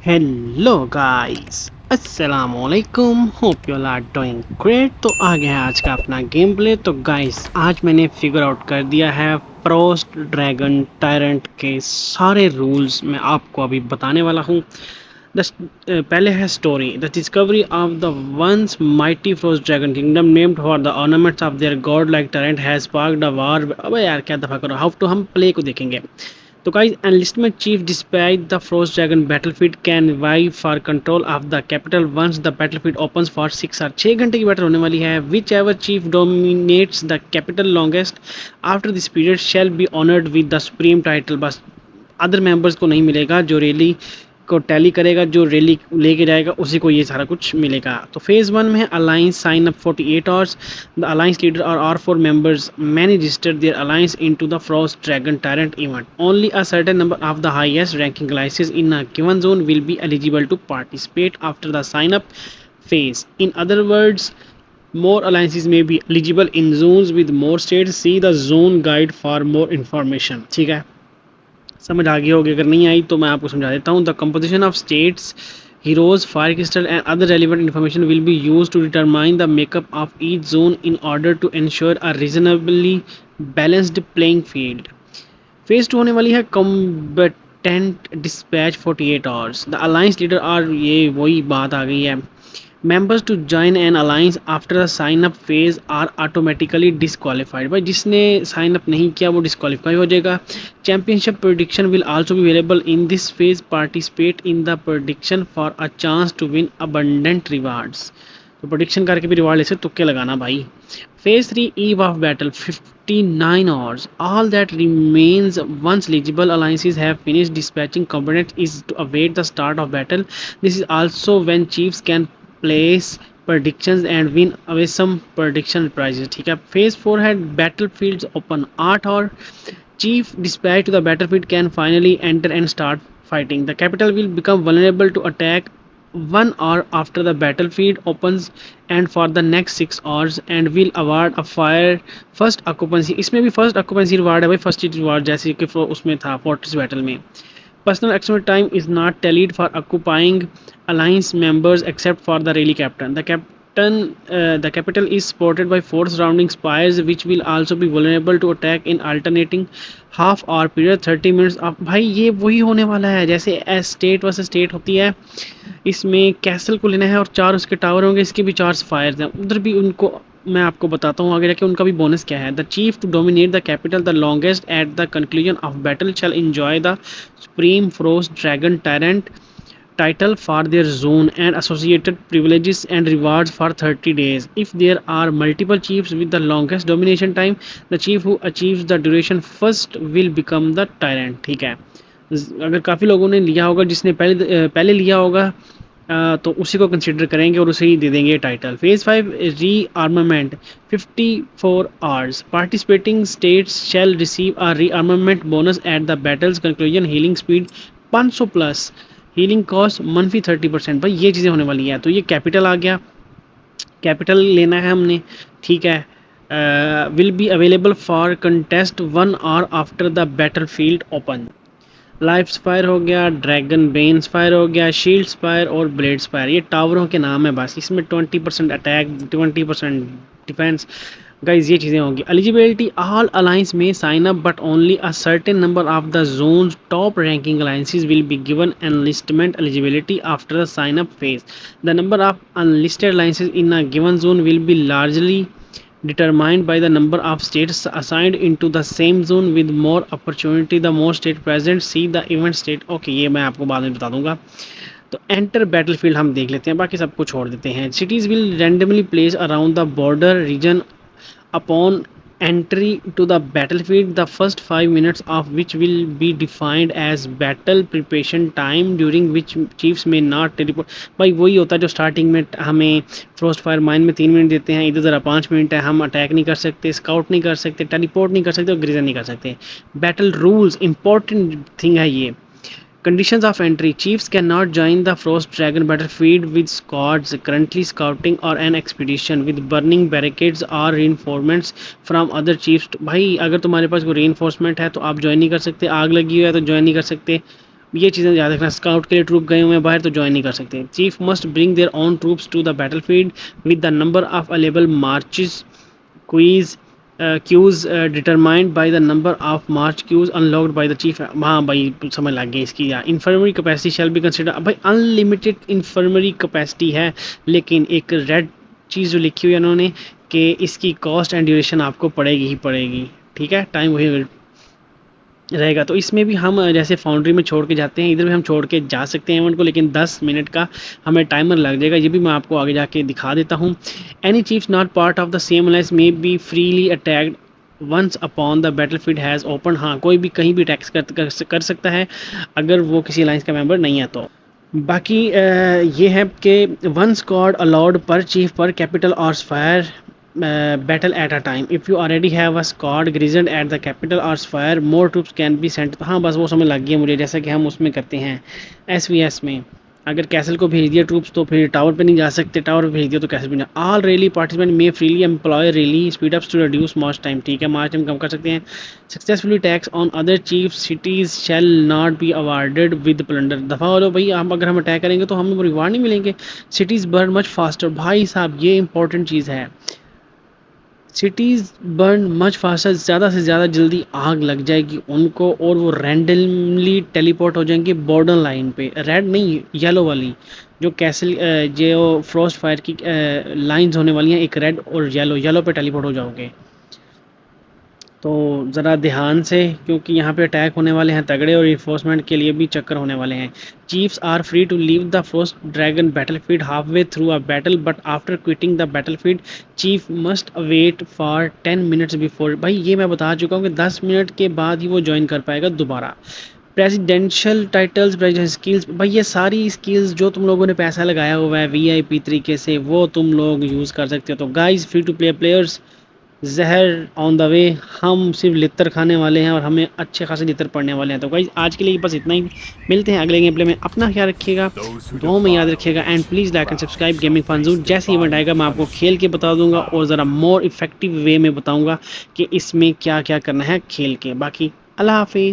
Hello guys, अस्सलाम वालेकुम। Hope you are doing great. तो आ गया है आज का अपना गेम प्ले। तो गाइस, आज मैंने फिगर आउट कर दिया है फ्रोस्ट ड्रैगन टायरेंट के सारे रूल्स मैं आपको अभी बताने वाला हूँ। पहले है story. The discovery of the ones mighty frost dragon kingdom named for the ornaments of their God like टैरेंट has sparked a war. अबे यार क्या दफा करो। हाउ टू हम प्ले को देखेंगे। तो guys, enlistment chief despite the frost dragon battlefield can vie for control of the capital once the battlefield opens for 6 और 6 घंटे की बैटल होने वाली है। Whichever chief dominates the capital longest after this period shall be honoured with the supreme title. बस other members को नहीं मिलेगा, जो रैली को टैली करेगा, जो रैली लेके जाएगा उसी को ये सारा कुछ मिलेगा। तो फेज 1 में है alliance sign up 48 hours. The alliance leader और R 4 members man registered their alliance into the frost dragon tyrant event. Only a certain number of the highest ranking alliances in a given zone will be eligible to participate after the sign up phase. In other words, more alliances may be eligible in zones with more states. See the zone guide for more information. ठीक है, समझ आ गई होगी। अगर नहीं आई तो मैं आपको समझा देता हूँ। The composition of states, heroes, fire crystal and other relevant information will be used to determine the makeup of each zone in order to ensure a reasonably balanced playing field. Phase 2 होने वाली है combatant dispatch 48 hours. The alliance leader और ये वही बात आ गई है। Members to join an alliance after the sign up phase are automatically disqualified. भाई जिसने साइन अप नहीं किया वो डिसक्वालीफाई हो जाएगा। Championship prediction will also be available in this phase. Participate in the prediction for a chance to win abundant rewards. तो prediction करके भी रिवार्ड ले सकते, तुक्के लगाना भाई। Phase 3 Eve of Battle 59 hours. All that remains once eligible alliances have finished dispatching components is to await the start of battle. This is also when chiefs can place predictions and win away some prediction prizes. ठीक है। Phase 4 है battlefields open 8 hour. Chief dispatched to the battlefield can finally enter and start fighting. The capital will become vulnerable to attack 1 hour after the battlefield opens and for the next 6 hours and will award a fire first occupancy. इसमें भी first occupancy reward है भाई, first reward जैसे कि उसमें था fortress battle में। Personal expended time is not tallied for occupying alliance members except for the rally captain. The capital is supported by 4 surrounding spires which will also be vulnerable to attack in alternating half hour period 30 minutes of। भाई ये वही होने वाला है जैसे state versus state होती है। इसमें कैसल को लेना है और 4 उसके टावर होंगे, इसके भी 4 फायर्स हैं। उधर भी उनको मैं आपको बताता हूँ आगे जाके उनका भी बोनस क्या है। The chief to dominate the capital the longest at the conclusion of battle shall enjoy the supreme frost dragon tyrant title for their zone and associated privileges and rewards for 30 days. If there are multiple chiefs with the longest domination time, the chief who achieves the duration first will become the tyrant. ठीक है, अगर काफ़ी लोगों ने लिया होगा, जिसने पहले लिया होगा तो उसी को कंसिडर करेंगे और उसे ही दे देंगे title. Phase 5 rearmament 54 hours. Participating states shall receive a rearmament bonus at the battle's conclusion. Healing speed 500 plus, healing cost मनफी 30%। भाई ये चीज़ें होने वाली हैं। तो ये कैपिटल आ गया, कैपिटल लेना है हमने। ठीक है, will be available for contest 1 hour after the battle field open. Life spire हो गया, ड्रैगन बेन स्पायर हो गया, शील्ड स्पायर और ब्लेड स्पायर, ये टावरों के नाम है बस। इसमें 20% अटैक, 20% डिफेंस। गाइज ये चीज़ें होंगी। एलिजिबिलिटी, ऑल अलायंस में sign up but only a certain number of the zones top ranking alliances will be given enlistment eligibility after the sign up phase. The number of enlisted alliances in a given zone will be largely determined by the number of states assigned into the same zone with more opportunity the more state present see the event state। Okay, ये मैं आपको बाद में बता दूंगा। तो enter battlefield हम देख लेते हैं, बाकी सब कुछ छोड़ देते हैं। Cities will randomly place around the border region upon entry to the battlefield, the first 5 minutes of which will be defined as battle preparation time during which chiefs may not teleport। भाई वही होता है जो starting में हमें frost fire mine में 3 minute देते हैं, इधर ज़रा 5 मिनट है। हम अटैक नहीं कर सकते, स्काउट नहीं कर सकते, टेलीपोर्ट नहीं कर सकते और ग्रीजन नहीं कर सकते। बैटल रूल्स इंपॉर्टेंट थिंग है ये। Conditions of entry: chiefs cannot join the Frost Dragon battlefield with squads currently scouting or an expedition with burning barricades or reinforcements from other chiefs। भाई अगर तुम्हारे पास कोई reinforcement है तो आप ज्वाइन नहीं कर सकते, आग लगी हुई है तो ज्वाइन नहीं कर सकते, ये चीज़ें याद रखना। स्काउट के लिए ट्रूप गए हुए हैं बाहर तो ज्वाइन नहीं कर सकते। Chief must bring their own troops to the battlefield with the number of available marches queues queues determined by the number of march queues unlocked by the chief. हाँ भाई समझ लग गई इसकी यार। Infirmary capacity shall be consider, भाई unlimited infirmary capacity है, लेकिन एक रेड चीज़ जो लिखी हुई है उन्होंने कि इसकी कॉस्ट एंड ड्यूरेशन आपको पड़ेगी ही पड़ेगी, ठीक है, टाइम वही रहेगा। तो इसमें भी हम जैसे फाउंड्री में छोड़ के जाते हैं, इधर भी हम छोड़ के जा सकते हैं इवेंट को, लेकिन 10 मिनट का हमें टाइमर लग जाएगा। ये भी मैं आपको आगे जाके दिखा देता हूँ। Any chiefs not part of the same alliance may be freely attacked once upon the battlefield has open. हाँ, कोई भी कहीं भी अटैक कर सकता है अगर वो किसी अलायंस का मेंबर नहीं है तो। बाकी ये है कि वन स्क्वाड अलाउड पर चीफ पर कैपिटल और स्फायर battle at a time. If you already have a squad garrisoned at the capital or sphere, more troops can be sent. हाँ बस वो समझ लग गई मुझे, जैसा कि हम उसमें करते हैं SVS में। अगर कैसल को भेज दिया ट्रूप्स तो फिर टावर पे नहीं जा सकते, टावर पे भेज दिया तो कैसल भी नहीं। All rally participant may freely employ rally speed ups to reduce march time, ठीक है, मार्च टाइम कम कर सकते हैं। Successfully attacks on other chief cities shall not be awarded with plunder. दफ़ा हो लो भाई, अगर हम अटैक करेंगे तो हमें रिवार्ड नहीं मिलेंगे। सिटीज़ बर्न मच फास्टर, भाई साहब ये इंपॉर्टेंट चीज़ है। सिटीज़ बर्न मच फास्टर, ज़्यादा से ज़्यादा जल्दी आग लग जाएगी उनको और वो रैंडमली टेलीपोर्ट हो जाएंगे बॉर्डर लाइन पे। रेड नहीं, येलो वाली जो कैसल जो फ्रॉस्ट फायर की लाइंस होने वाली हैं, एक रेड और येलो पे टेलीपोर्ट हो जाओगे। तो ज़रा ध्यान से, क्योंकि यहाँ पे अटैक होने वाले हैं तगड़े और इन्फोर्समेंट के लिए भी चक्कर होने वाले हैं। Chiefs are free to leave the frost dragon battlefield halfway through a battle, but after quitting the battlefield chief must await for 10 minutes before. भाई ये मैं बता चुका हूँ कि 10 मिनट के बाद ही वो ज्वाइन कर पाएगा दोबारा। प्रेसिडेंशियल टाइटल्स, प्रेसिडेंशियल स्किल्स, भाई ये सारी स्किल्स जो तुम लोगों ने पैसा लगाया हुआ है VIP तरीके से, वो तुम लोग यूज़ कर सकते हो। तो guys free to play players, जहर ऑन द वे, हम सिर्फ लितर खाने वाले हैं और हमें अच्छे खासे लितर पड़ने वाले हैं। तो गाइज आज के लिए बस इतना ही, मिलते हैं अगले गेम प्ले में। अपना ख्याल रखिएगा, दुआओं में याद रखिएगा, and please like and subscribe gaming fun zone. जैसे इवेंट आएगा मैं आपको खेल के बता दूंगा और ज़रा मोर इफेक्टिव वे में बताऊंगा कि इसमें क्या क्या करना है खेल के। बाकी अल्लाह हाफिज़।